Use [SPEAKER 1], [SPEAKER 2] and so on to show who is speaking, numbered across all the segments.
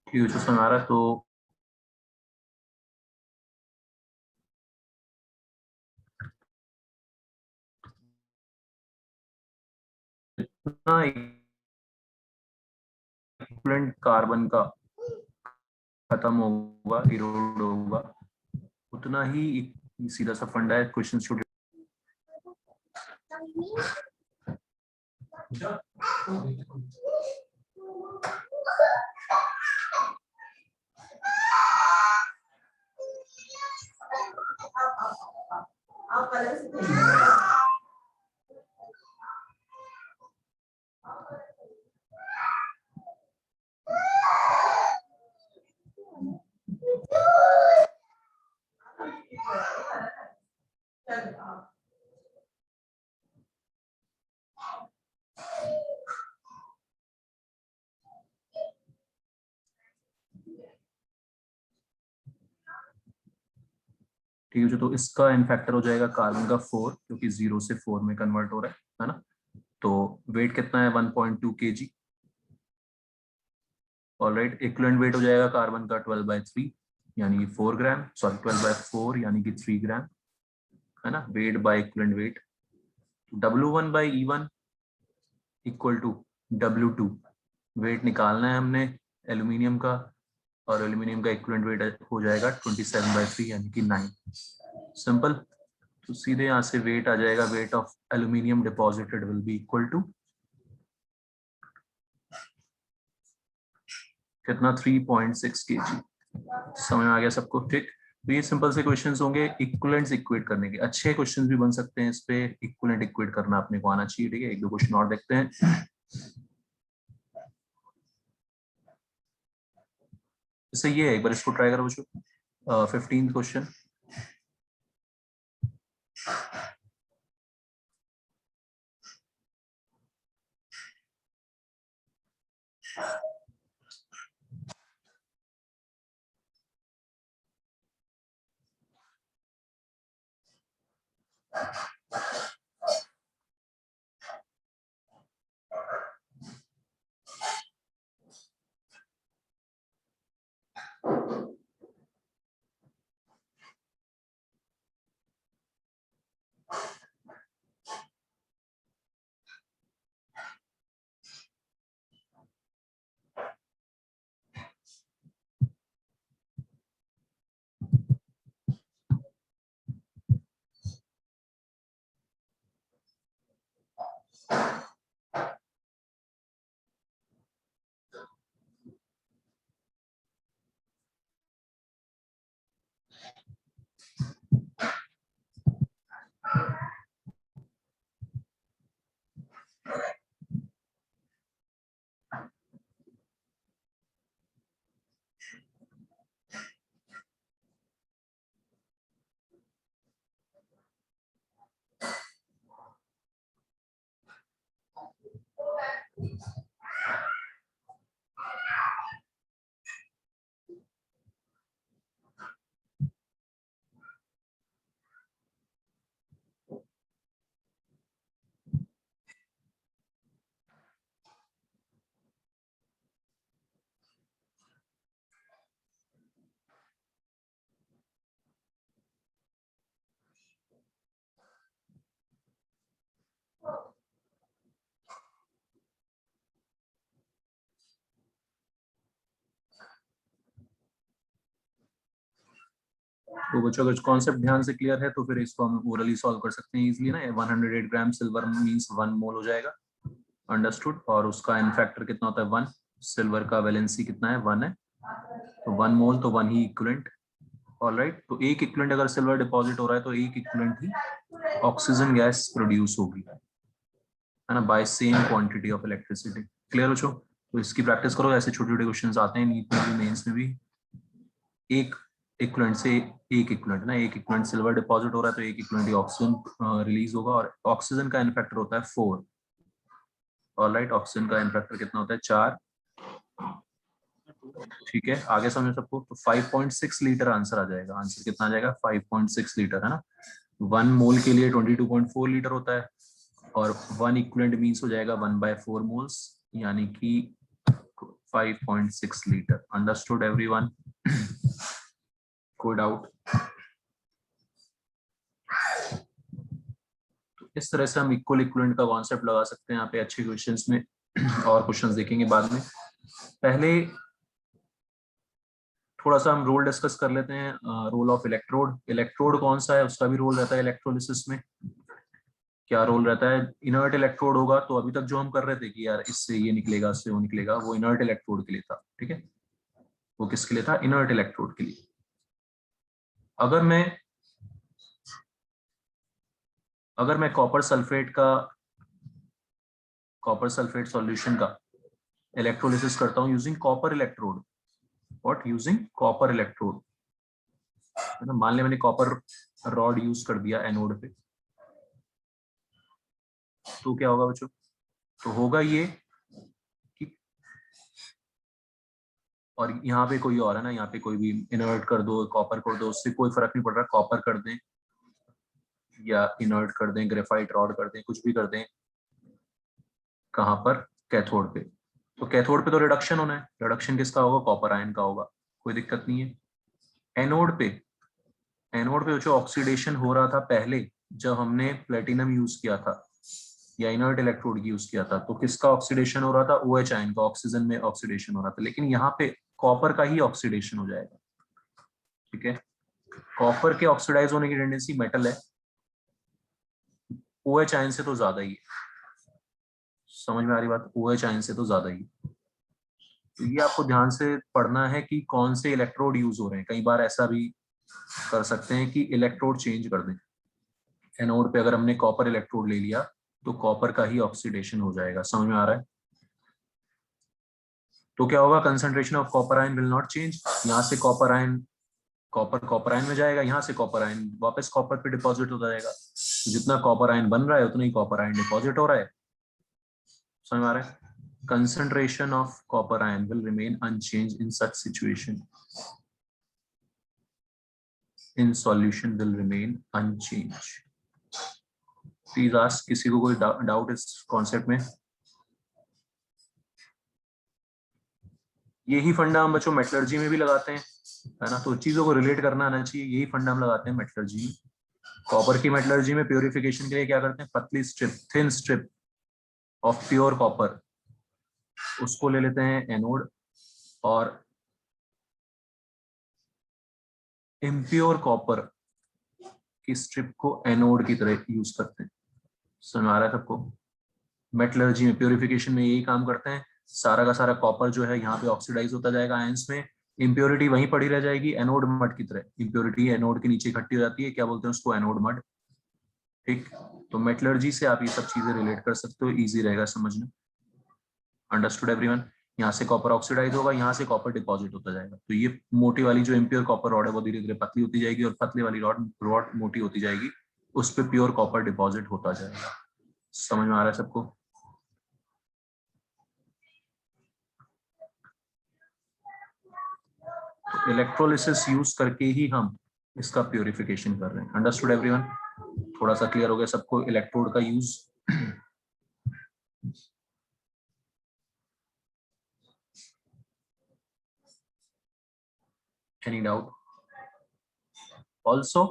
[SPEAKER 1] Future समझ आ रहा है तो इक्विवेलेंट कार्बन का खत्म होगा, इरोड होगा, उतना ही सीधा सा फंडा है क्वेश्चन शुड। ठीक है, तो इसका एन फैक्टर हो जाएगा कार्बन का 4, क्योंकि 0 से 4 में कन्वर्ट हो रहा है ना। तो वेट कितना है 1.2 kg। ऑलराइट, इक्विवेलेंट वेट हो जाएगा कार्बन का 12/3 यानी कि 4 ग्राम, सॉरी 12/4 यानी कि 3 ग्राम, है ना। Weight by equivalent weight, W1/E1 equal to W2। Weight निकालना है हमने एल्यूमिनियम का, और एल्यूमिनियम का इक्विवेलेंट वेट हो जाएगा 27/3 यानी कि 9। सिंपल। तो सीधे यहाँ से वेट आ जाएगा, weight of aluminium deposited will be equal to कितना 3.6 kg। समझ में आ गया सबको? ठीक। तो ये सिंपल से क्वेश्चंस होंगे इक्विवेलेंट्स इक्वेट करने के। अच्छे क्वेश्चंस भी बन सकते हैं इस पे, इक्विवेलेंट इक्वेट करना अपने को आना चाहिए। ठीक है, एक दो क्वेश्चन और देखते हैं। इससे ये है, एक बार इसको ट्राई करो बच्चों। 15th question. तो बच्चों अगर कॉन्सेप्ट ध्यान से क्लियर है तो फिर इसको हम ओरली सॉल्व कर सकते हैं इजीली ना। 108 ग्राम सिल्वर मींस 1 मोल हो जाएगा। अंडरस्टूड। और उसका एन फैक्टर कितना होता है 1। सिल्वर का वैलेंसी कितना है 1 है, तो 1 मोल तो 1 ही इक्विवेलेंट। ऑलराइट, तो एक इक्विवेलेंट अगर सिल्वर डिपॉजिट हो रहा है तो एक इक्विवेलेंट ही ऑक्सीजन गैस प्रोड्यूस होगी, है ना, by same quantity of electricity. Clear हो चो? तो इसकी प्रैक्टिस करो, ऐसे छोटे छोटे क्वेश्चन आते हैं नीट में भी, मेंस में भी। एक इक्विवेलेंट से एक इक्विवेलेंट ना, एक इक्विवेलेंट सिल्वर डिपॉजिट हो रहा है तो एक इक्विवेलेंट ऑक्सीजन रिलीज होगा, और ऑक्सीजन का एन फैक्टर होता है 4। ऑलराइट, ऑक्सीजन का एन फैक्टर कितना होता है 4। ठीक है, आगे समझो सबको। तो 5.6 लीटर आंसर आ जाएगा। आंसर कितना आ जाएगा 5.6 लीटर, है ना। 1 मोल के लिए 22.4 लीटर होता है, और 1 इक्विवेलेंट मींस हो जाएगा 1/4 मोल्स, यानी कि 5.6 लीटर। Understood everyone? कोई डाउट? तो इस तरह से हम इक्वल इक्विवेलेंट का कॉन्सेप्ट लगा सकते हैं यहाँ पे अच्छे क्वेश्चंस में, और क्वेश्चंस देखेंगे बाद में। पहले थोड़ा सा हम रोल डिस्कस कर लेते हैं। Role of electrode. इलेक्ट्रोड कौन सा है, उसका भी रोल रहता है इलेक्ट्रोलिसिस में। क्या रोल रहता है? इनर्ट इलेक्ट्रोड होगा, तो अभी तक जो हम कर रहे थे कि यार इससे ये निकलेगा, इससे वो निकलेगा, वो इनर्ट इलेक्ट्रोड के लिए था। ठीक है, वो किसके लिए था? इनर्ट इलेक्ट्रोड के लिए। अगर मैं कॉपर सल्फेट सॉल्यूशन का इलेक्ट्रोलिसिस करता हूं using copper electrode, using copper electrode, है ना। मान लिया मैंने कॉपर रॉड यूज कर दिया एनोड पे, तो क्या होगा बच्चों? तो होगा ये कि, और यहाँ पे कोई और है ना, यहाँ पे कोई भी इनर्ट कर दो, कॉपर कर दो, उससे कोई फर्क नहीं पड़ रहा। कॉपर कर दें या इनर्ट कर दें, ग्रेफाइट रॉड कर दें, कुछ भी कर दें, कहाँ पर? कैथोड पे। तो कैथोड पे तो रिडक्शन होना है। रिडक्शन किसका होगा? कॉपर आयन का होगा, कोई दिक्कत नहीं है। एनोड पे जो ऑक्सीडेशन हो रहा था पहले, जब हमने प्लेटिनम यूज किया था या इनर्ट इलेक्ट्रोड यूज किया था, तो किसका ऑक्सीडेशन हो रहा था? OH आयन का, ऑक्सीजन में ऑक्सीडेशन हो रहा था। लेकिन यहाँ पे कॉपर का ही ऑक्सीडेशन हो जाएगा। ठीक है, कॉपर के ऑक्सीडाइज होने की टेंडेंसी मेटल है, OH आयन से तो ज्यादा ही है। समझ में आ रही बात? OH आयन से तो ज्यादा ही। तो ये आपको ध्यान से पढ़ना है कि कौन से इलेक्ट्रोड यूज हो रहे हैं। कई बार ऐसा भी कर सकते हैं कि इलेक्ट्रोड चेंज कर दें। एनोड पे अगर हमने कॉपर इलेक्ट्रोड ले लिया, तो कॉपर का ही ऑक्सीडेशन हो जाएगा। समझ में आ रहा है? तो क्या होगा? Concentration of copper ion will not change. यहाँ से कॉपर आयन में जाएगा, यहाँ से कॉपर आयन वापस कॉपर पे डिपॉजिट होता जाएगा। तो जितना कॉपर आयन बन रहा है उतना ही कॉपर आयन डिपॉजिट हो रहा है। समझ में आ रहा है? concentration of copper ion will remain unchanged in such situation. In solution will remain unchanged. Please ask, किसी को कोई डाउट इस कॉन्सेप्ट में? यही फंडा हम बच्चों मेटलर्जी में भी लगाते हैं, है ना। तो चीजों को रिलेट करना आना चाहिए। यही फंडा हम लगाते हैं मेटलर्जी में। कॉपर की मेटलर्जी में प्योरिफिकेशन के लिए क्या करते हैं? पतली strip, thin strip of pure copper, उसको ले लेते हैं एनोड, और इम्प्योर कॉपर की स्ट्रिप को एनोड की तरह यूज करते हैं। समझ आ रहा है सबको? मेटलर्जी में, प्योरिफिकेशन में यही काम करते हैं। सारा का सारा कॉपर जो है यहाँ पे ऑक्सीडाइज होता जाएगा आयंस में, इम्प्योरिटी वहीं पड़ी रह जाएगी एनोड मड की तरह। इम्प्योरिटी एनोड के नीचे इकट्ठी हो जाती है, क्या बोलते हैं उसको? Anode mud. ठीक, तो मेटलर्जी से आप ये सब चीजें रिलेट कर सकते हो, इजी रहेगा समझना। Understood everyone? यहाँ से कॉपर ऑक्सीडाइज होगा, यहाँ से कॉपर डिपॉजिट होता जाएगा। तो ये मोटी वाली जो इम्प्योर कॉपर रॉड है वो धीरे धीरे पतली होती जाएगी, और पतली वाली रॉड मोटी होती जाएगी, उस पर प्योर कॉपर डिपॉजिट होता जाएगा। समझ में आ रहा है सबको? तो इलेक्ट्रोलिसिस यूज करके ही हम इसका प्योरिफिकेशन कर रहे हैं। Understood everyone? थोड़ा सा क्लियर हो गया सबको इलेक्ट्रोड का यूज? Any doubt? ऑल्सो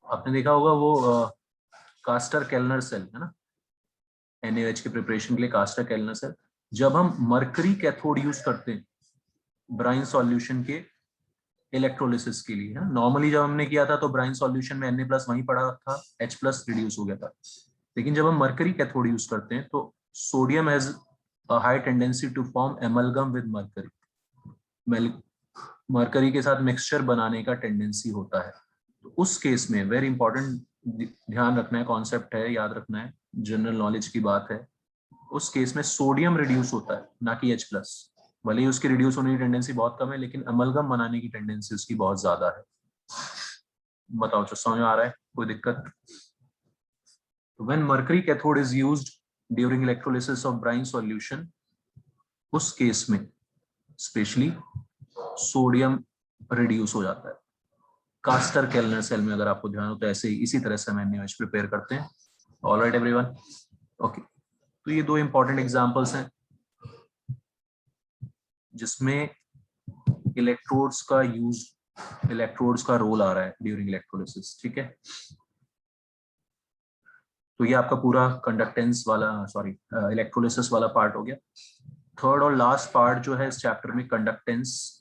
[SPEAKER 1] आपने देखा होगा वो कास्टर केल्नर सेल, है ना, NaOH के प्रिपरेशन के लिए कास्टर केल्नर सेल। जब हम मरकरी कैथोड यूज करते हैं ब्राइन सॉल्यूशन के इलेक्ट्रोलिसिस के लिए, है, नॉर्मली जब हमने किया था तो ब्राइन सॉल्यूशन में Na+ वहीं पड़ा था, H+ रिड्यूस हो गया था। लेकिन जब हम मरकरी कैथोड यूज करते हैं तो sodium has a high tendency to form amalgam with mercury. Mercury के साथ मिक्सचर बनाने का टेंडेंसी होता है। तो उस केस में वेरी इंपॉर्टेंट ध्यान रखना है, कॉन्सेप्ट है, याद रखना है, जनरल नॉलेज की बात है। उस केस में सोडियम रिड्यूस होता है, ना कि H+। भले ही उसकी रिड्यूस होने की टेंडेंसी बहुत कम है, लेकिन अमलगम बनाने की टेंडेंसी उसकी बहुत ज्यादा है। बताओ जो समझ आ रहा है, कोई दिक्कत? When mercury cathode is used during electrolysis of brine solution, उस केस में स्पेशली सोडियम रिड्यूस हो जाता है। कास्टर केल्नर सेल में अगर आपको ध्यान हो तो ऐसे ही इसी तरह से हम NaOH प्रिपेयर करते हैं। Alright everyone? ओके, तो ये दो इंपॉर्टेंट एग्जांपल्स हैं। जिसमें इलेक्ट्रोड्स का रोल आ रहा है ड्यूरिंग इलेक्ट्रोलिसिस, ठीक है। तो ये आपका पूरा कंडक्टेंस वाला इलेक्ट्रोलिसिस वाला पार्ट हो गया। थर्ड और लास्ट पार्ट जो है इस चैप्टर में कंडक्टेंस।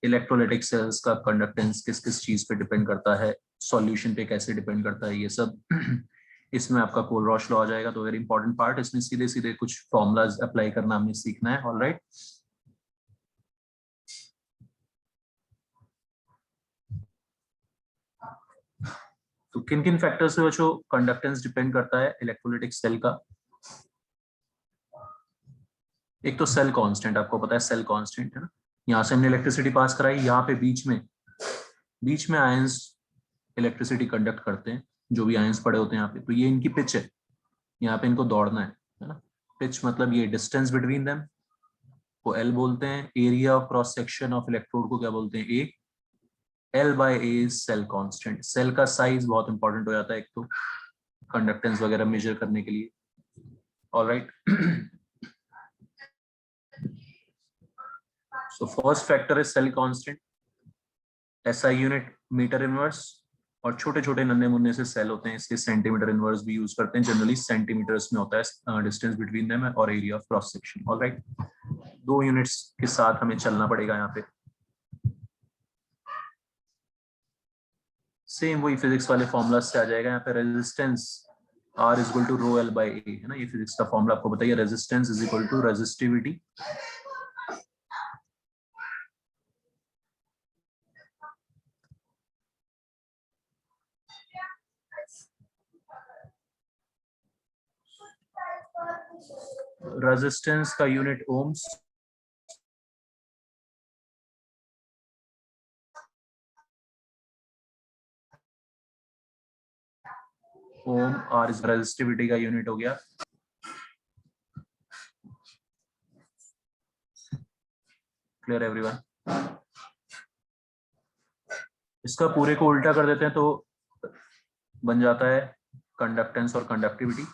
[SPEAKER 1] इलेक्ट्रोलाइटिक सेल्स का कंडक्टेंस किस किस चीज पे डिपेंड करता है, सॉल्यूशन पे कैसे डिपेंड करता है, ये सब इसमें आपका कोलरॉश लॉ आ जाएगा। तो वेरी इंपॉर्टेंट पार्ट, इसमें सीधे सीधे कुछ फॉर्मूलाज अप्लाई करना हमें सीखना है। ऑलराइट, तो किन किन फैक्टर्स पे बच्चों कंडक्टेंस डिपेंड करता है इलेक्ट्रोलाइटिक सेल का। एक तो सेल कांस्टेंट, आपको पता है सेल कांस्टेंट है ना। यहाँ से हमने इलेक्ट्रिसिटी पास कराई, यहाँ पे बीच में आयंस इलेक्ट्रिसिटी कंडक्ट करते हैं, जो भी आयंस पड़े होते हैं यहाँ पे। तो ये इनकी पिच है, यहाँ पे इनको दौड़ना है ना। पिच मतलब ये डिस्टेंस बिटवीन देम को एल बोलते हैं। Area of cross section of electrode को क्या बोलते हैं, a. L by a is cell constant. Cell का साइज बहुत इंपॉर्टेंट हो जाता है एक तो कंडक्टेंस वगैरह मेजर करने के लिए। Alright, so first factor is cell constant. SI unit metre inverse, और छोटे छोटे नन्हे मुन्ने से सेल होते हैं, इसके सेंटीमीटर इनवर्स भी यूज करते हैं। जनरली सेंटीमीटर्स में होता है डिस्टेंस बिटवीन देम और area of cross section. Alright, 2 units के साथ हमें चलना पड़ेगा यहाँ पे। सेम वही फिजिक्स वाले फॉर्मूला से आ जाएगा यहाँ पे। Resistance R is equal to rho l by a है ना, ये फिजिक्स का फॉर्मूला आपको बताइए। Resistance is equal to resistivity resistance का unit ohms, ohm. R is resistivity का यूनिट हो गया। Clear everyone. इसका पूरे को उल्टा कर देते हैं तो बन जाता है कंडक्टेंस और conductivity.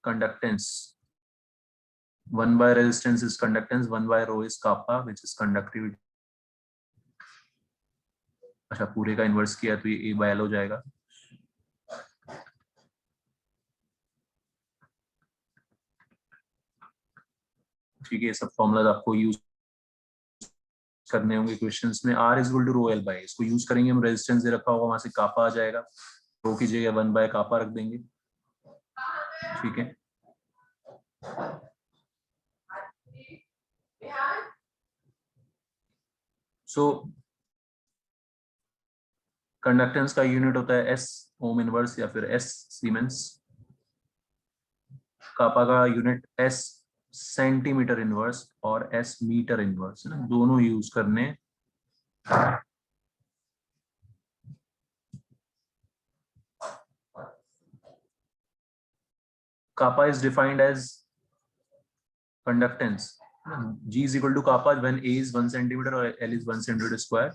[SPEAKER 1] Conductance 1 by resistance is conductance, 1 by rho is kappa which is conductivity। अच्छा, पूरे का इन्वर्स किया तो ये A by L हो जाएगा। ठीक है, सब फॉर्मूला आपको यूज करने होंगे क्वेश्चंस में। R is equal to rho l by, इसको यूज करेंगे हम। रेजिस्टेंस दे रखा होगा, वहां से कापा आ जाएगा, रो की जगह 1 बाय कापा रख देंगे। ठीक है, सो कंडक्टेंस का यूनिट होता है S ओम इनवर्स या फिर S सीमेंस। कापा का यूनिट S सेंटीमीटर इनवर्स और S मीटर इनवर्स है ना, दोनों यूज करने। kappa is defined as conductance. G is equal to kappa when A is 1 centimeter or L is 1 centimeter square.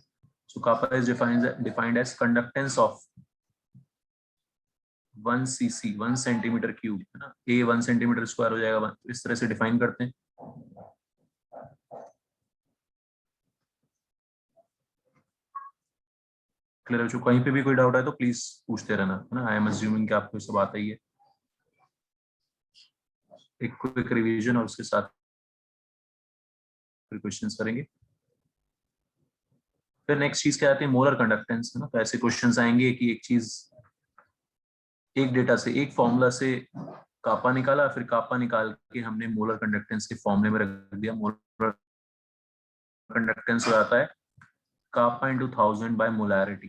[SPEAKER 1] So kappa is defined as conductance of 1 cc 1 centimeter cube है ना। A 1 centimeter square हो जाएगा, इस तरह से define करते हैं। Clear है? कहीं पे भी कोई डाउट है तो प्लीज पूछते रहना है ना। आई एम अज्यूमिंग कि आपको सब आता ही है। एक क्विक रिवीजन और उसके साथ फिर क्वेश्चंस करेंगे। फिर नेक्स्ट चीज क्या आती है, मोलर कंडक्टेंस है ना। तो ऐसे क्वेश्चंस आएंगे कि एक चीज, एक डेटा से, एक फॉर्मूला से कापा निकाला, फिर कापा निकाल के हमने मोलर कंडक्टेंस के फॉर्मूले में रख दिया। मोलर कंडक्टेंस हो जाता है kappa into 1000 by molarity.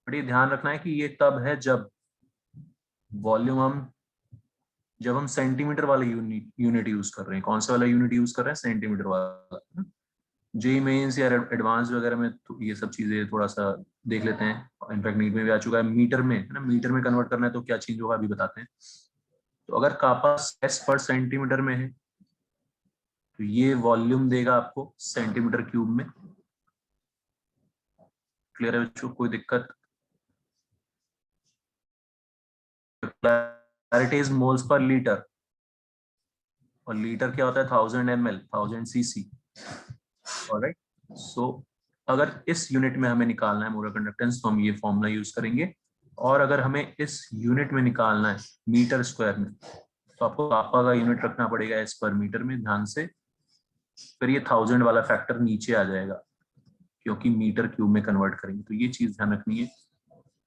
[SPEAKER 1] But ये ध्यान रखना है कि ये तब है जब वॉल्यूम जब हम सेंटीमीटर वाला यूनिट यूज कर रहे हैं। कौन सा वाला यूनिट यूज कर रहे हैं, सेंटीमीटर वाला। जे मेंस या एडवांस वगैरह में तो ये सब चीजें थोड़ा सा देख लेते हैं। इनफैक्ट नीट में भी आ चुका है। मीटर में है ना, मीटर में कन्वर्ट करना है तो क्या चेंज होगा अभी बताते हैं। तो अगर कापा एस पर सेंटीमीटर में है तो ये वॉल्यूम देगा आपको सेंटीमीटर क्यूब में। क्लियर है बच्चों, कोई दिक्कत? Polarity is moles per litre, और लीटर क्या होता है 1000 ml, 1000 cc। ऑलराइट, सो अगर इस यूनिट में हमें निकालना है मोलर कंडक्टेंस तो हम ये फॉर्मूला यूज करेंगे, और अगर हमें इस यूनिट में निकालना है मीटर स्क्वायर में तो आपको पापा का यूनिट रखना पड़ेगा एस पर मीटर में ध्यान से, फिर ये 1000 वाला फैक्टर नीचे आ जाएगा क्योंकि मीटर क्यूब में कन्वर्ट करेंगे, तो ये चीज ध्यान रखनी है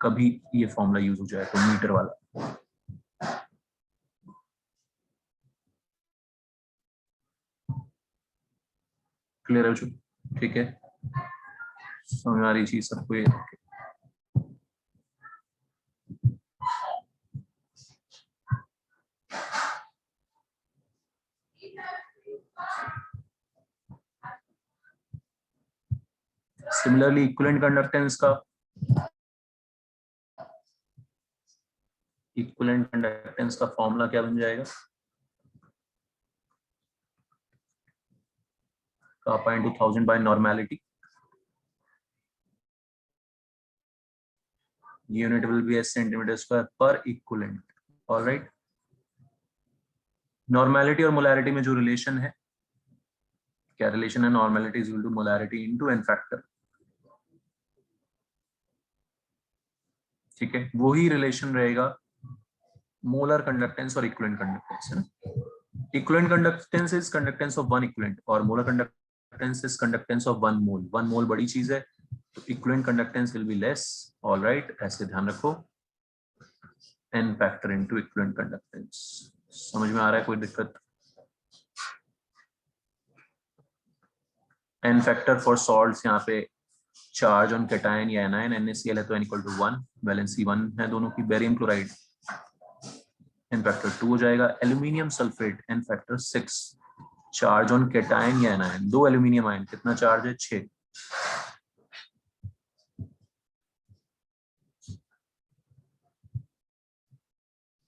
[SPEAKER 1] कभी ये फॉर्मूला यूज हो जाए तो मीटर वाला। क्लियर है बच्चों? ठीक है, समझ आ रही चीज सबको ये? सिमिलरली इक्विवेलेंट कंडक्टेंस का, इक्विवेलेंट कंडक्टेंस का फॉर्मूला क्या बन जाएगा? kappa into 1000 by normality, unit will be as centimeter square per equivalent। All right, normality और मोलैरिटी में जो रिलेशन है, क्या रिलेशन है? Normality is equal to molarity into n factor. ठीक है, वही रिलेशन रहेगा मोलर कंडक्टेंस और इक्विवेलेंट कंडक्टेंस, है ना। Equivalent conductance is conductance of one equivalent और molar conductance is conductance of one mole. One mole बड़ी चीज है तो equivalent conductance will be less. All right, ऐसे ध्यान रखो, n factor into equivalent conductance. समझ में आ रहा है, कोई दिक्कत? एन फैक्टर फॉर सॉल्ट्स, यहाँ पे चार्ज ऑन कैटायन या एनायन, NaCl है तो n = 1, वैलेंसी 1 है दोनों की। बेरियम क्लोराइड एन फैक्टर 2 हो जाएगा। Aluminium sulphate n factor 6, charge on cation या एनायन, 2 एल्यूमिनियम आयन, कितना चार्ज है? 6।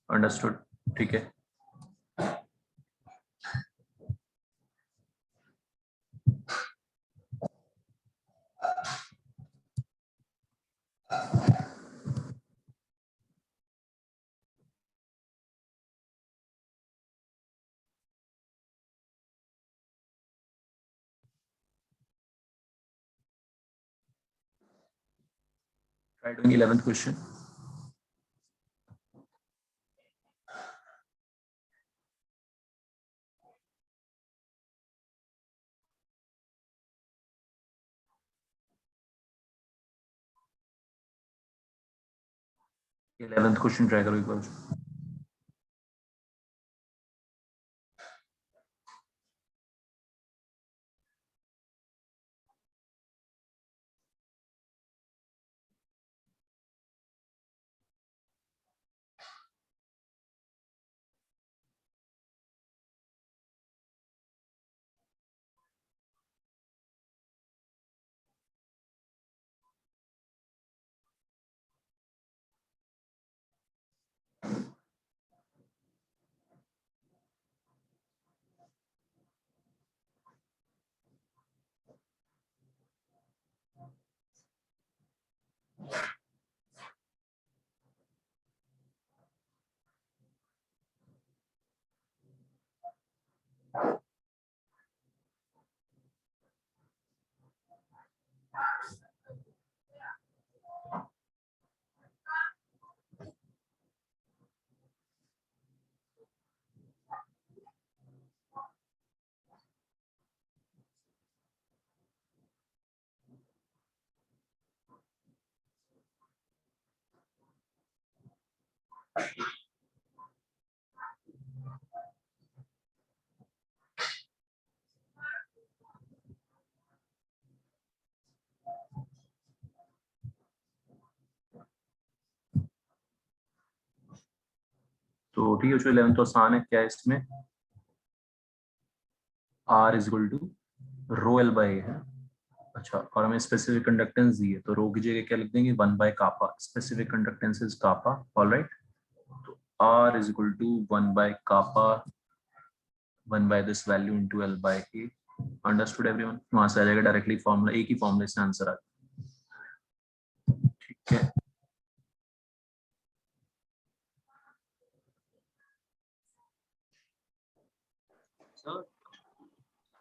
[SPEAKER 1] अंडरस्टूड, ठीक है। Try doing 11th question. ये 11th क्वेश्चन ट्राई करो एक बार। तो ठीक है, जो 11th तो आसान है। क्या है इसमें? R is equal to rho l by है। अच्छा, और हमें स्पेसिफिक कंडक्टेंस दी है तो रो की जगह क्या लिख देंगे? 1 by kappa. Specific conductance is kappa. All right, तो R is equal to 1 by kappa, 1 by this value into L by A। Understood everyone? वहां से आ जाएगा डायरेक्टली फॉर्मूला, एक ही फॉर्मूले से आंसर आ जाएगा। ठीक है,
[SPEAKER 2] सर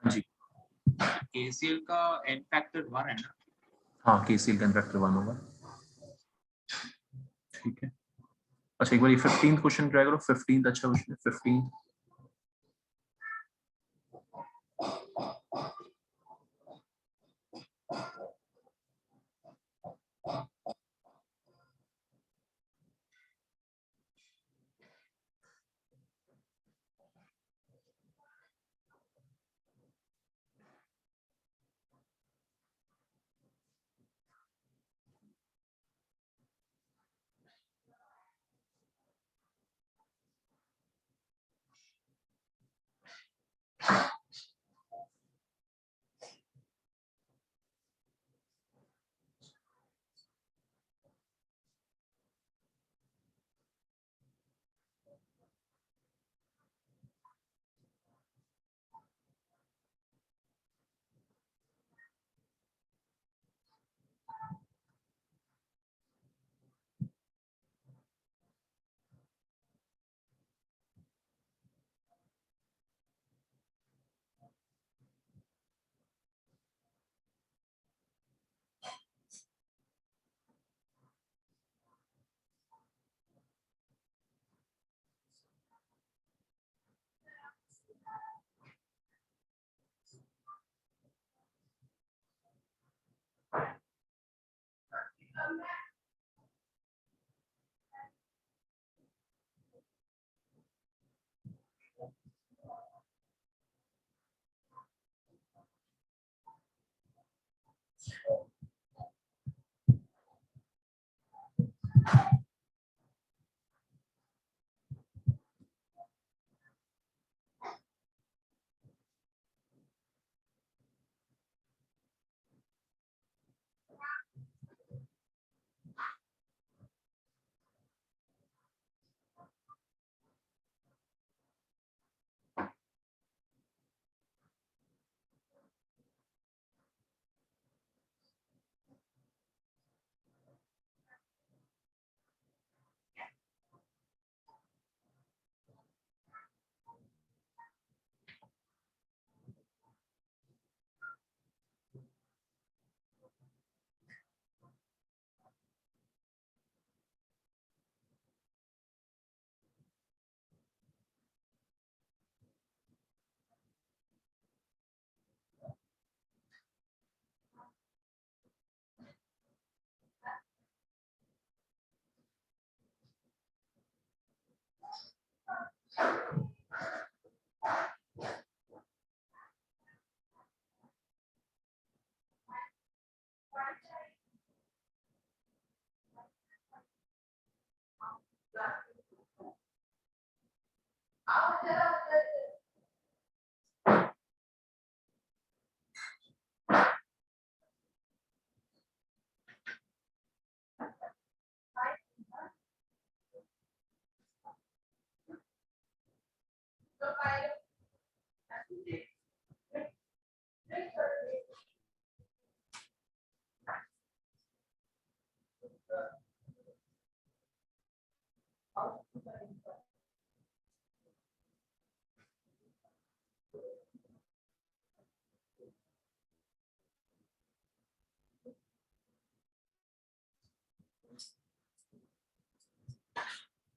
[SPEAKER 1] हाँ जी,
[SPEAKER 2] KCL का n फैक्टर 1 है ना?
[SPEAKER 1] हाँ KCL का इनफैक्टर 1 होगा। ठीक है, अच्छा एक बार 15th क्वेश्चन ट्राई करो। 15th अच्छा क्वेश्चन है 15th।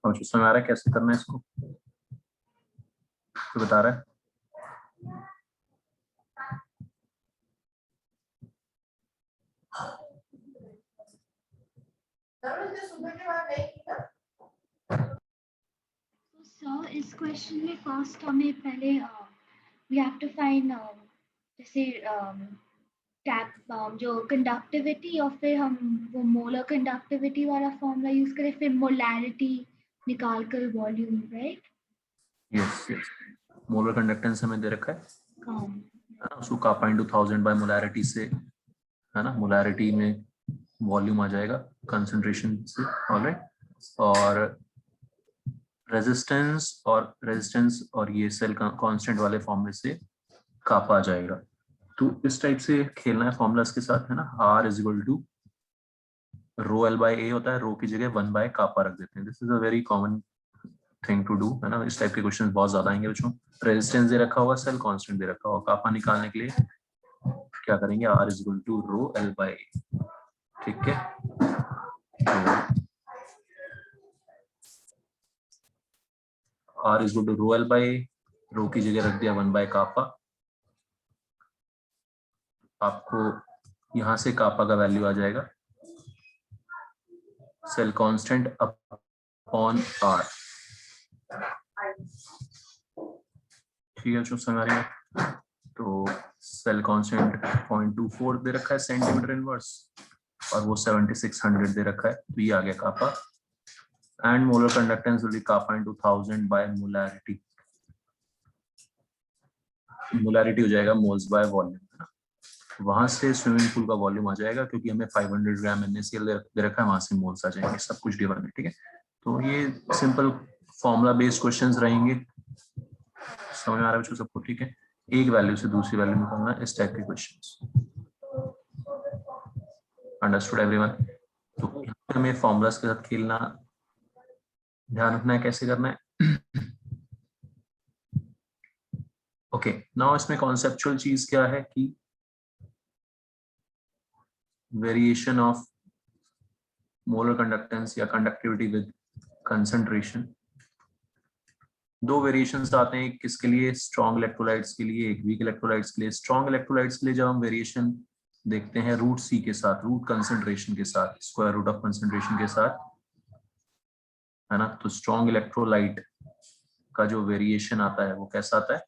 [SPEAKER 1] समझ में आ रहा है कैसे करना है इसको, तो बता रहा है।
[SPEAKER 3] सर इस क्वेश्चन में फर्स्ट हमें पहले वी हैव टू फाइंड जैसे जो कंडक्टिविटी और फिर हम वो मोलर कंडक्टिविटी वाला फॉर्मूला यूज करें, फिर मोलैरिटी निकाल कर volume, right?
[SPEAKER 1] Yes yes, molar conductance हमें दे रखा है
[SPEAKER 3] हाँ,
[SPEAKER 1] ना, उसको कापा इनटू 1000 बाय मोलैरिटी से, है ना, मोलैरिटी में वॉल्यूम आ जाएगा कंसंट्रेशन से, ऑलराइट, और रेजिस्टेंस और ये सेल कांस्टेंट वाले फॉर्मूले से कापा आ जाएगा। तो इस टाइप से खेलना है फॉर्मूलास के साथ, है ना। R is equal to rho l by a होता है, रो की जगह 1 बाय कापा रख देते हैं। This is a very common thing to do, है ना। इस टाइप के क्वेश्चन बहुत ज्यादा आएंगे बच्चों। रेजिस्टेंस दे रखा होगा, सेल कांस्टेंट दे रखा होगा, कापा निकालने के लिए क्या करेंगे, R is equal to rho l by a. ठीक है, R is equal to rho l by a, rho की जगह रख दिया 1 बाय कापा। आपको यहां से कापा का वैल्यू आ जाएगा सेल कांस्टेंट अपॉन आर। ठीक है, जो समझ आ रही है। तो सेल कांस्टेंट 0.24 दे रखा है सेंटीमीटर इनवर्स, और वो 7600 दे रखा है, तो ये आ गया kappa. And molar conductance will be kappa into 1000 by molarity. Molarity हो जाएगा मोल्स बाय वॉल्यूम, है ना। वहां से स्विमिंग पूल का वॉल्यूम आ जाएगा, क्योंकि हमें 500 ग्राम NaCl दे रखा है, वहां से मोल्स आ जाएंगे, सब कुछ गिवन है। ठीक है, तो ये सिंपल फॉर्मूला बेस्ड क्वेश्चंस रहेंगे। समझ में आ रहा है बच्चों सबको? ठीक है, एक वैल्यू से दूसरी वैल्यू निकालना, इस टाइप के क्वेश्चंस। Understood everyone? तो हमें फॉर्मूलाज के साथ खेलना, ध्यान रखना है कैसे करना है। ओके, नाउ इसमें कॉन्सेप्चुअल चीज क्या है कि वेरिएशन ऑफ मोलर कंडक्टेंस या कंडक्टिविटी विद कंसंट्रेशन। दो वेरिएशंस आते हैं, एक किसके लिए, स्ट्रॉन्ग इलेक्ट्रोलाइट्स के लिए, एक वीक इलेक्ट्रोलाइट्स के लिए। स्ट्रॉन्ग इलेक्ट्रोलाइट्स के लिए जब हम वेरिएशन देखते हैं रूट सी के साथ, रूट कंसंट्रेशन के साथ, स्क्वायर रूट ऑफ कंसंट्रेशन के साथ, है ना, तो स्ट्रॉन्ग इलेक्ट्रोलाइट का जो वेरिएशन आता है वो कैसा आता है,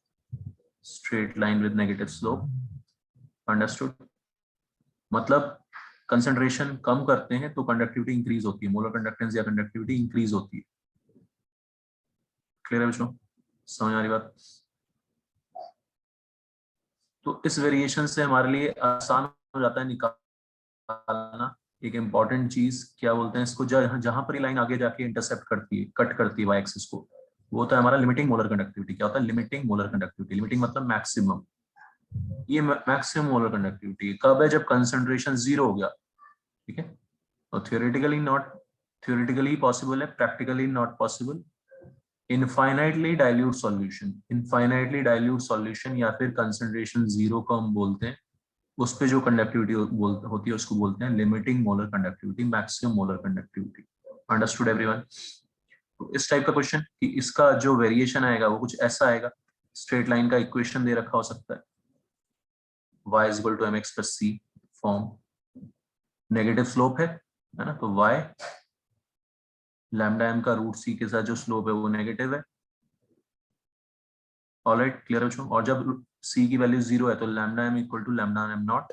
[SPEAKER 1] straight line with negative slope. Understood? मतलब कंसंट्रेशन कम करते हैं तो कंडक्टिविटी इंक्रीज होती है, मोलर कंडक्टेंस या कंडक्टिविटी इंक्रीज होती है। क्लियर है बच्चों? समझ आ रही बात? तो इस वेरिएशन से हमारे लिए आसान हो जाता है निकालना एक इंपॉर्टेंट चीज, क्या बोलते हैं इसको, जहां पर ये लाइन आगे जाके इंटरसेप्ट करती है, कट करती है वाई एक्सिस को, वो होता है हमारा लिमिटिंग मोलर कंडक्टिविटी। क्या होता है लिमिटिंग मोलर कंडक्टिविटी? लिमिटिंग मतलब मैक्सिमम। ये मैक्सिमम मोलर कंडक्टिविटी कब है, जब कंसंट्रेशन 0 हो गया। ठीक है, तो थियोरेटिकली पॉसिबल है, practically not possible. Infinitely dilute solution, infinitely dilute solution या फिर कंसंट्रेशन 0 को हम बोलते हैं, उस पे जो कंडक्टिविटी होती है उसको बोलते हैं limiting molar conductivity, maximum molar conductivity. Understood everyone? तो इस टाइप का क्वेश्चन कि इसका जो वेरिएशन आएगा वो कुछ ऐसा आएगा, स्ट्रेट लाइन का इक्वेशन दे रखा हो सकता है, y is equal to mx plus c form, negative slope है ना, तो y लैम्डा m का रूट c के साथ जो स्लोप है वो नेगेटिव है। ऑलराइट, क्लियर है? और जब c की वैल्यू 0 है तो lambda m equal to lambda m not.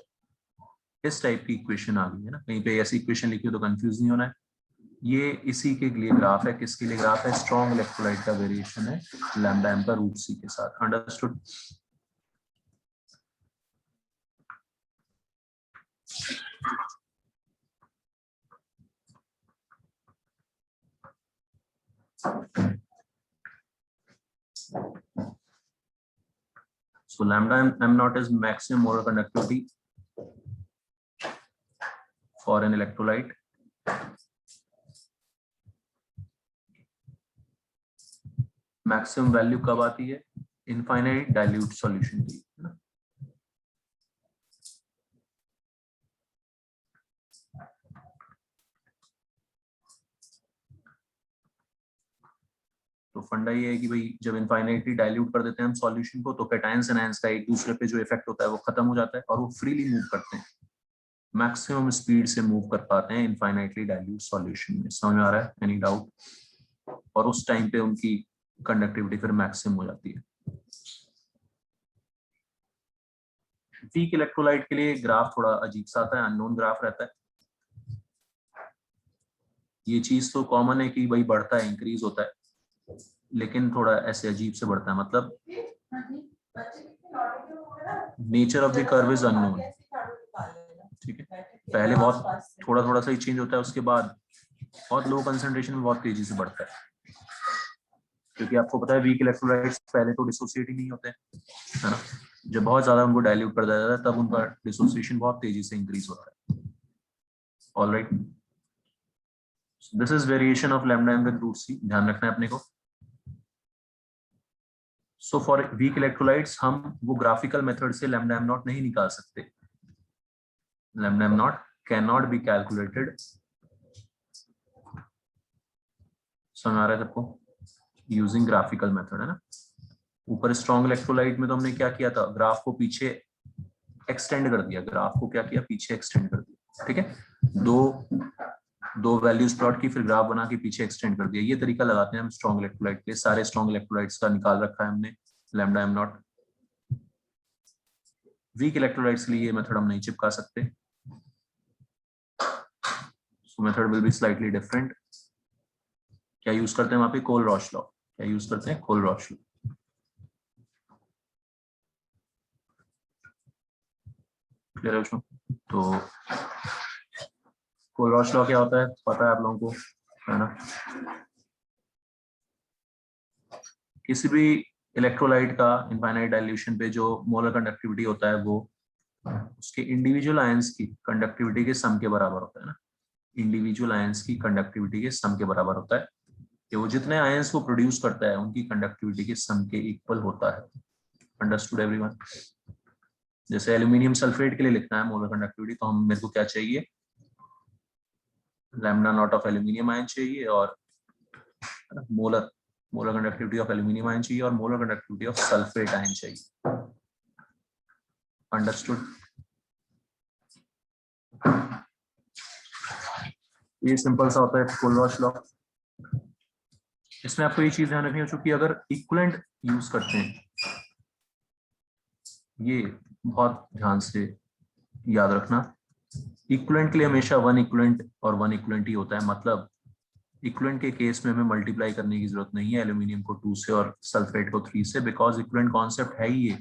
[SPEAKER 1] इस टाइप की इक्वेशन आ गई है ना, कहीं पे ऐसी इक्वेशन लिखी हो तो कंफ्यूज नहीं होना है। ये इसी के लिए ग्राफ है, किसके लिए ग्राफ है, स्ट्रॉन्ग इलेक्ट्रोलाइट का वेरिएशन है लैम्डा m का रूट c के साथ। Understood? So lambda m naught is maximum molar conductivity for an electrolyte. Maximum value कब आती है, इनफाइनाइट डाइल्यूट सॉल्यूशन की, है ना। तो फंडा ये है कि भाई जब इनफाइनाइटली डाइल्यूट कर देते हैं हम सॉल्यूशन को, तो कैटायंस एंड आयंस का एक दूसरे पे जो इफेक्ट होता है वो खत्म हो जाता है और वो फ्रीली मूव करते हैं, मैक्सिमम स्पीड से मूव कर पाते हैं इनफाइनाइटली डाइल्यूट सॉल्यूशन में। समझ में आ रहा है? Any doubt? और उस टाइम पे उनकी कंडक्टिविटी फिर मैक्सिमम हो जाती है। वीक इलेक्ट्रोलाइट के लिए ग्राफ थोड़ा अजीब सा आता है, अननोन ग्राफ रहता है। ये चीज तो कॉमन है कि भाई बढ़ता है, इंक्रीज होता है, लेकिन थोड़ा ऐसे अजीब से बढ़ता है, मतलब nature of the curve is unknown. ठीक है, पहले बहुत थोड़ा थोड़ा सा ही चेंज होता है, उसके बाद बहुत लो कंसंट्रेशन में बहुत तेजी से बढ़ता है, क्योंकि आपको पता है वीक इलेक्ट्रोलाइट्स पहले तो डिसोसिएट ही नहीं होते, है ना। जब बहुत ज्यादा उनको डाइल्यूट कर दिया जाता है तब उनका डिसोसिएशन बहुत तेजी से इंक्रीज होता है। Alright, this is variation of lambda m with root c, ध्यान रखना है अपने को। सो फॉर वीक इलेक्ट्रोलाइट्स हम वो ग्राफिकल मेथड से लैम्डा m नॉट नहीं निकाल सकते। Lambda m not can not be calculated. समझ आ रहा है सबको? यूजिंग ग्राफिकल मेथड, है ना। ऊपर स्ट्रॉन्ग इलेक्ट्रोलाइट में तो हमने क्या किया था, ग्राफ को पीछे एक्सटेंड कर दिया, ग्राफ को क्या किया, पीछे एक्सटेंड कर दिया। ठीक है, दो वैल्यूज प्लॉट की, फिर ग्राफ बना के पीछे एक्सटेंड कर दिया। ये तरीका लगाते हैं हम स्ट्रॉन्ग इलेक्ट्रोलाइट के। सारे स्ट्रॉन्ग इलेक्ट्रोलाइट्स का निकाल रखा है हमने lambda m not. Weak electrolytes के लिए ये मेथड हम नहीं चिपका सकते, सो method will be slightly different. क्या यूज करते हैं वहां पे, कोल-रॉश लॉ। क्या यूज करते हैं, कोल-रॉश लॉ। क्लियर है उसमें? तो कोल-रॉश लॉ क्या होता है पता है आप लोगों को, है ना। किसी भी इलेक्ट्रोलाइट का इनफाइनाइट डाइल्यूशन पे जो मोलर कंडक्टिविटी होता है वो उसके इंडिविजुअल आयंस की कंडक्टिविटी के सम के बराबर होता है ना। इंडिविजुअल आयंस की कंडक्टिविटी के सम के बराबर होता है, कि वो जितने आयंस को प्रोड्यूस करता है उनकी कंडक्टिविटी के सम के इक्वल होता है। Understood everyone? जैसे एल्यूमिनियम सल्फेट के लिए लिखना है मोलर कंडक्टिविटी, तो हम मेरे को क्या चाहिए, lambda naught of aluminium ion चाहिए, और molar molar conductivity of aluminium ion चाहिए, और molar conductivity of sulphate ion चाहिए। अंडरस्टूड? ये सिंपल सा होता है कोल-रॉश लॉ। इसमें आपको ये चीज ध्यान रखनी हो, चूंकि अगर इक्विवेलेंट यूज करते हैं, ये बहुत ध्यान से याद रखना, इक्विवेलेंट के लिए हमेशा वन इक्विवेलेंट और वन इक्विवेलेंट ही होता है। मतलब इक्विवेलेंट के केस में हमें मल्टीप्लाई करने की जरूरत नहीं है एल्यूमिनियम को 2 से और सल्फेट को 3 से, बिकॉज इक्विवेलेंट कॉन्सेप्ट है ही ये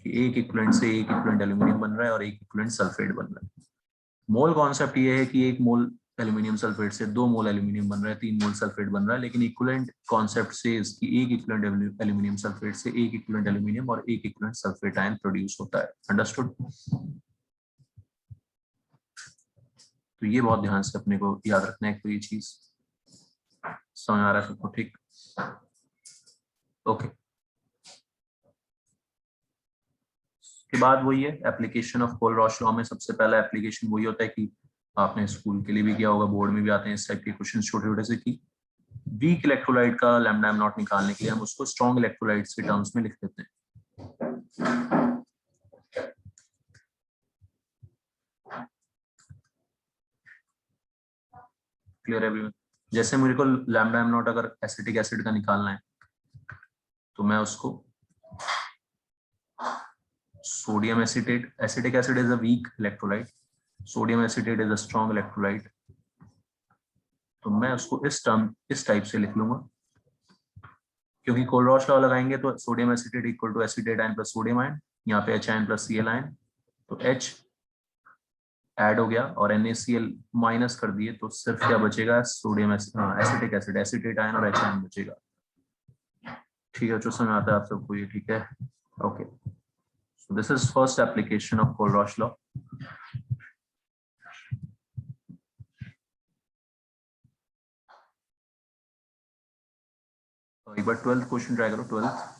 [SPEAKER 1] कि एक इक्विवेलेंट से एक इक्विवेलेंट एल्यूमिनियम बन रहा है और एक इक्विवेलेंट सल्फेट बन रहा है। मोल कॉन्सेप्ट ये है कि एक मोल एल्यूमिनियम सल्फेट से 2 मोल एल्यूमिनियम बन रहा है, 3 मोल सल्फेट बन रहा है, लेकिन इक्विवेलेंट कॉन्सेप्ट से कि एक इक्विवेलेंट एल्यूमिनियम सल्फेट से एक इक्विवेलेंट एल्यूमिनियम और एक इक्विवेलेंट सल्फेट आयन प्रोड्यूस होता है। अंडरस्टूड? तो ये बहुत ध्यान से अपने को याद रखना है, तो ये चीज समझ आ रहा है सबको? ठीक, ओके। के बाद वही है एप्लीकेशन ऑफ कोल-रॉश लॉ में। सबसे पहला एप्लीकेशन वही होता है कि आपने स्कूल के लिए भी किया होगा, बोर्ड में भी आते हैं इस टाइप के क्वेश्चन छोटे छोटे से, कि वीक इलेक्ट्रोलाइट का लैम्डा m नॉट निकालने के लिए हम उसको स्ट्रॉन्ग इलेक्ट्रोलाइट्स के टर्म्स में लिख देते हैं। क्लियर है अभी? जैसे मेरे को लैम्डा m नॉट अगर एसिटिक एसिड का निकालना है, तो मैं उसको sodium acetate, acetic acid is a weak electrolyte, sodium acetate is a strong electrolyte, तो मैं उसको इस टाइप से लिख लूंगा। क्योंकि कोल-रॉश लॉ लगाएंगे तो sodium acetate equal to acetate ion plus sodium ion, यहाँ पे H ion plus Cl ion, तो H ऐड हो गया और NaCl माइनस कर दिए, तो सिर्फ क्या बचेगा, sodium acetic acid, acetate ion और H आयन बचेगा। ठीक है, जो समझ आता है आप सबको ये? ठीक है, okay. So this is first application of Kohlrausch law. एक बार 12th क्वेश्चन ट्राई करो, 12th।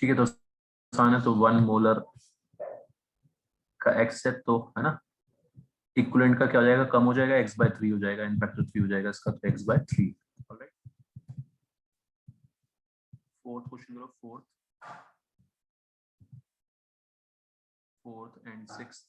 [SPEAKER 1] ठीक है, तो आसान है, तो 1 मोलर का x है तो है ना, इक्विवेलेंट का क्या हो जाएगा, कम हो जाएगा, x/3 हो जाएगा, इन फैक्टर 3 हो जाएगा इसका, तो x/3। ऑलराइट, फोर्थ क्वेश्चन करो, फोर्थ एंड सिक्स्थ।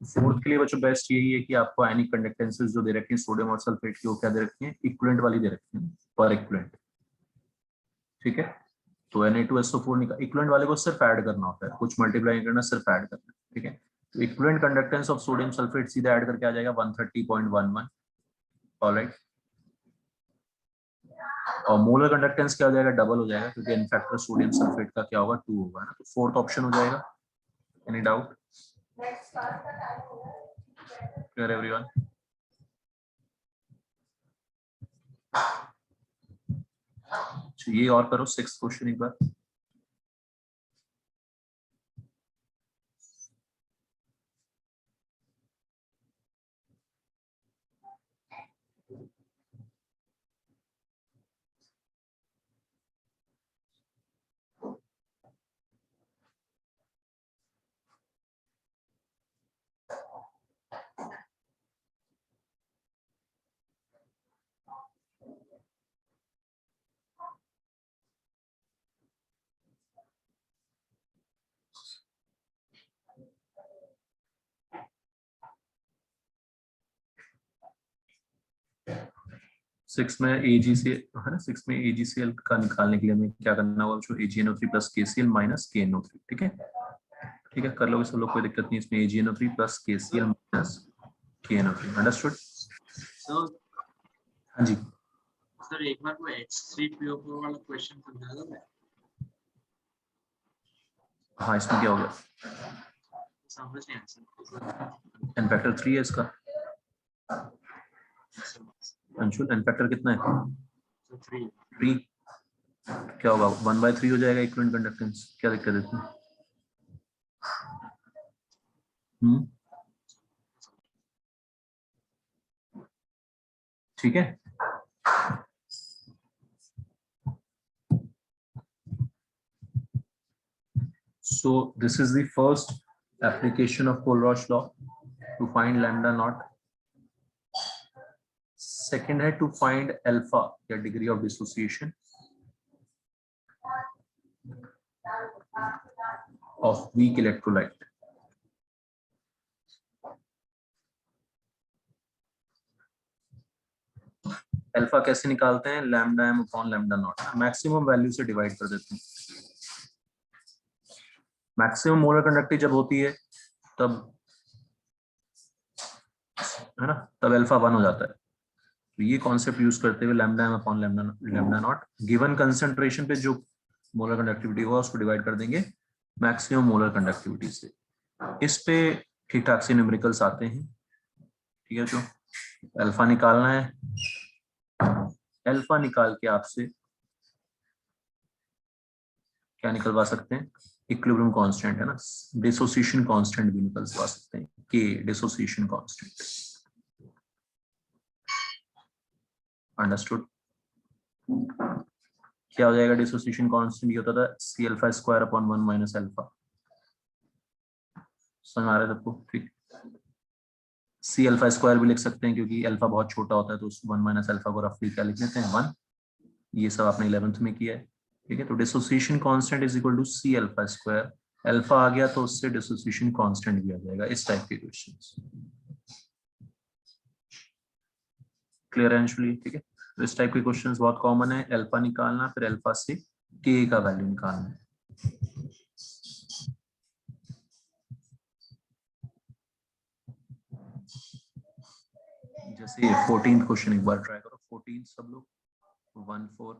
[SPEAKER 1] फोर्थ के लिए बच्चों बेस्ट यही है कि आपको आयनिक कंडक्टेंसेस जो दे रखे हैं सोडियम और सल्फेट की, वो क्या दे रखे हैं, इक्विवेलेंट वाली दे रखे हैं, पर इक्विवेलेंट। ठीक है, तो Na2SO4 इक्विवेलेंट वाले को सिर्फ ऐड करना होता है, कुछ मल्टीप्लाई करना, सिर्फ ऐड करना है। ठीक है, तो equivalent conductance of sodium sulphate सीधा ऐड करके आ जाएगा 130.11। ऑलराइट, और मोलर कंडक्टेंस क्या हो जाएगा, डबल हो जाएगा, क्योंकि इन फैक्टर सोडियम सल्फेट का क्या होगा, 2 होगा ना, तो फोर्थ ऑप्शन हो जाएगा। Any doubt? Clear everyone? ये और करो 6th क्वेश्चन एक बार। सिक्स में AgCl है ना, 6 में AgCl का निकालने के लिए हमें क्या करना होगा, जो AgNO3 plus KCl minus KNO3। ठीक है, ठीक है, कर लोगे सब लोग, कोई दिक्कत नहीं इसमें, AgNO3 plus KCl minus KNO3। Understood?
[SPEAKER 2] Sir
[SPEAKER 1] हाँ जी,
[SPEAKER 2] सर एक बार वो H3PO4 वाला क्वेश्चन समझा दो।
[SPEAKER 1] हाँ इसमें क्या होगा,
[SPEAKER 2] समझ नहीं आया
[SPEAKER 1] n फैक्टर 3 है इसका। अंशुल n फैक्टर कितना है,
[SPEAKER 2] सर।
[SPEAKER 1] 3। क्या होगा, 1/3 हो जाएगा इक्विवेलेंट कंडक्टेंस, क्या दिक्कत है इसमें? ठीक है, so this is the first application of Kohlrausch law to find lambda naught. Second है to find alpha या degree of dissociation of weak electrolyte. Alpha कैसे निकालते हैं, lambda m upon lambda naught, maximum value से divide कर देते हैं। Maximum molar conductivity जब होती है तब है ना, तब अल्फा 1 हो जाता है। तो ये कॉन्सेप्ट यूज करते हुए lambda m upon lambda naught, given concentration पे जो मोलर कंडक्टिविटी होगा उसको डिवाइड कर देंगे मैक्सिमम मोलर कंडक्टिविटी से। इस पे ठीक ठाक से न्यूमेरिकल्स आते हैं। ठीक है, जो अल्फा निकालना है, अल्फा निकाल के आपसे क्या निकलवा सकते हैं, इक्विलिब्रियम कांस्टेंट है ना, डिसोसिएशन कांस्टेंट भी निकलवा सकते हैं, के डिसोसिएशन कांस्टेंट। अंडरस्टूड? क्या हो जाएगा डिसोसिएशन कांस्टेंट, ये होता था C alpha square upon 1 minus alpha. समझ आ रहा है सबको? ठीक, सी अल्फा स्क्वायर भी लिख सकते हैं क्योंकि अल्फा बहुत छोटा होता है तो उस 1 माइनस अल्फा को रफली क्या लिख लेते हैं 1। ये सब आपने 11th में किया है, ठीक है। तो dissociation constant is equal to c alpha square, alpha आ गया तो उससे डिसोसिएशन कांस्टेंट भी आ जाएगा। इस टाइप के क्वेश्चंस क्लियर है अंशुली? ठीक है, तो इस टाइप के क्वेश्चंस बहुत कॉमन है। अल्फा निकालना, फिर अल्फा से के का वैल्यू निकालना। जैसे 14th क्वेश्चन एक बार ट्राई करो, 14 सब लोग 1 4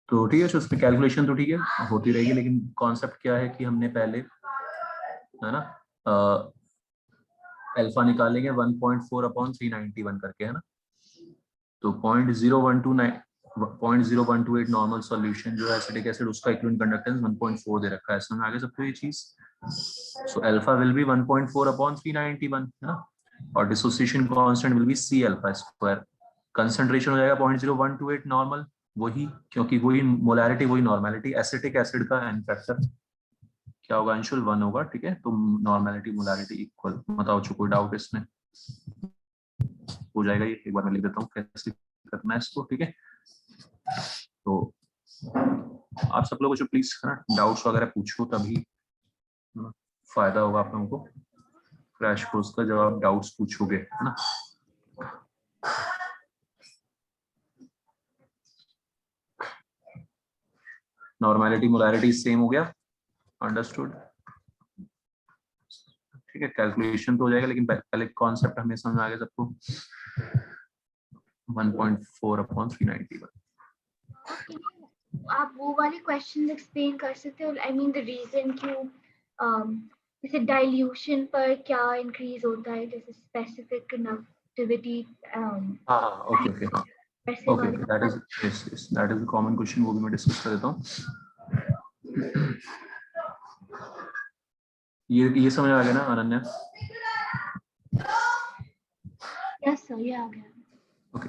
[SPEAKER 1] तो ठीक है, तो उसमें कैलकुलेशन तो ठीक है होती रहेगी, लेकिन कॉन्सेप्ट क्या है कि हमने पहले, है ना, अल्फा निकालेंगे 1.4 अपॉन 391 करके, है ना। तो 0.0128 नॉर्मल सॉल्यूशन जो है एसिटिक एसिड, उसका इक्विवेलेंट कंडक्टेंस 1.4 दे रखा है। समझ आगे सबको ये चीज? So alpha will be 1.4 upon 391, है ना, और dissociation constant will be C alpha square. Concentration हो जाएगा 0.0128 नॉर्मल, वही, क्योंकि वही मोलैरिटी वही नॉर्मेलिटी, एसिटिक एसिड का एन फैक्टर क्या होगा अंशुल? 1 होगा, ठीक है। तो नॉर्मेलिटी मोलैरिटी इक्वल। बताओ जो कोई डाउट इसमें? हो जाएगा ये, एक बार मैं लिख देता हूँ कैसे करना है इसको, ठीक है। तो आप सब लोग जो प्लीज डाउट्स वगैरह पूछो, तभी फायदा होगा आप लोगों को। क्रैश कोर्स का जब आप डाउट्स पूछोगे, है ना। नॉर्मेलिटी मोलैरिटी सेम हो गया, अंडरस्टूड? ठीक है, कैलकुलेशन तो हो जाएगा, लेकिन पहले कॉन्सेप्ट हमें समझ आ गया सबको। 1.4 अपॉन 391।
[SPEAKER 3] आप वो वाले क्वेश्चंस एक्सप्लेन कर सकते हो? आई मीन द रीजन क्यों जैसे डाइल्यूशन पर क्या इंक्रीज होता है, जैसे स्पेसिफिक कंडक्टिविटी।
[SPEAKER 1] हाँ, ओके ओके, हाँ,
[SPEAKER 3] वैसे
[SPEAKER 1] ओके
[SPEAKER 3] वाले।
[SPEAKER 1] Okay, that is, yes yes, that is a common question, वो भी मैं डिस्कस कर देता हूँ। ये समझ आ गया ना अनन्या?
[SPEAKER 3] यस सर, ये आ गया।
[SPEAKER 1] ओके,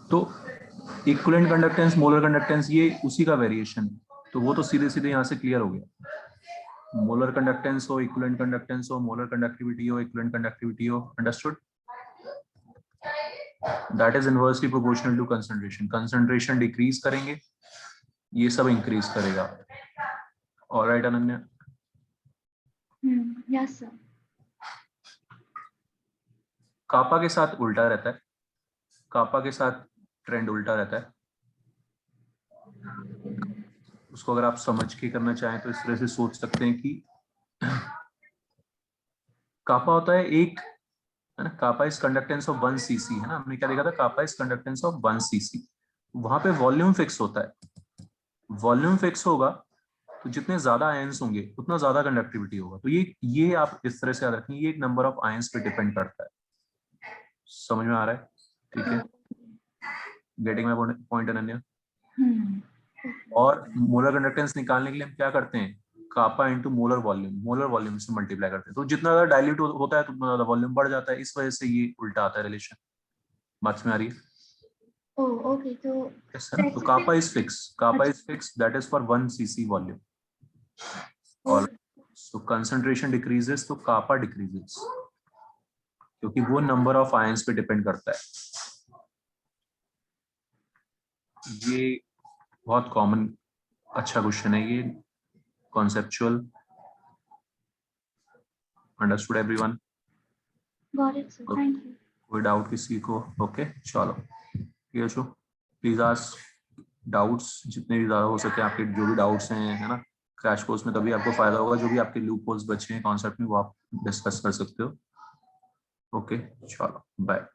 [SPEAKER 1] तो इक्विवेलेंट कंडक्टेंस, मोलर कंडक्टेंस, ये उसी का वेरिएशन, तो वो तो सीधे सीधे यहाँ से क्लियर हो गया। मोलर कंडक्टेंस हो, इक्विवेलेंट कंडक्टेंस हो, मोलर कंडक्टिविटी हो, इक्विवेलेंट कंडक्टिविटी हो, understood? That is inversely proportional to concentration. Concentration decrease करेंगे, ये सब इंक्रीज करेगा। All right Ananya?
[SPEAKER 3] Yes sir.
[SPEAKER 1] Kappa के साथ उल्टा रहता है, कापा के साथ ट्रेंड उल्टा रहता है, उसको अगर आप समझ के करना चाहें तो इस तरह से सोच सकते हैं कि कापा होता है एक, है ना, कापा इज कंडक्टेंस ऑफ 1 cc, है ना, हमने क्या देखा था, कापा इज कंडक्टेंस ऑफ 1 cc। वहां पे वॉल्यूम फिक्स होता है, वॉल्यूम फिक्स होगा तो जितने ज्यादा आयंस होंगे उतना ज्यादा कंडक्टिविटी होगा। तो ये आप इस तरह से याद रखें, ये एक नंबर ऑफ आयंस पे डिपेंड करता है। समझ में आ रहा है? ठीक है, गेटिंग माय पॉइंट अनन्या? और मोलर कंडक्टेंस निकालने के लिए हम क्या करते हैं, कापा इनटू मोलर वॉल्यूम से मल्टीप्लाई करते हैं। तो जितना ज्यादा डाइल्यूट होता है तो उतना ज्यादा वॉल्यूम बढ़ जाता है, इस वजह से ये उल्टा आता है रिलेशन। बात में आ रही है?
[SPEAKER 3] ओके,
[SPEAKER 1] तो kappa is fix, that is for 1 cc volume. और सो कंसंट्रेशन डिक्रीजेस तो कापा डिक्रीजेस, क्योंकि वो नंबर ऑफ आयंस पे डिपेंड करता है। ये बहुत कॉमन अच्छा क्वेश्चन है ये, conceptual. Understood everyone?
[SPEAKER 3] Got it sir, thank you.
[SPEAKER 1] कोई डाउट किसी को? ओके, चलो ठीक है। सो प्लीज आस्क डाउट्स जितने भी ज्यादा हो सके, आपके जो भी डाउट्स हैं, है ना, क्रैश कोर्स में तभी आपको फायदा होगा। जो भी आपके लूप होल्स बचे हैं कॉन्सेप्ट में वो आप डिस्कस कर सकते हो। ओके, चलो बाय।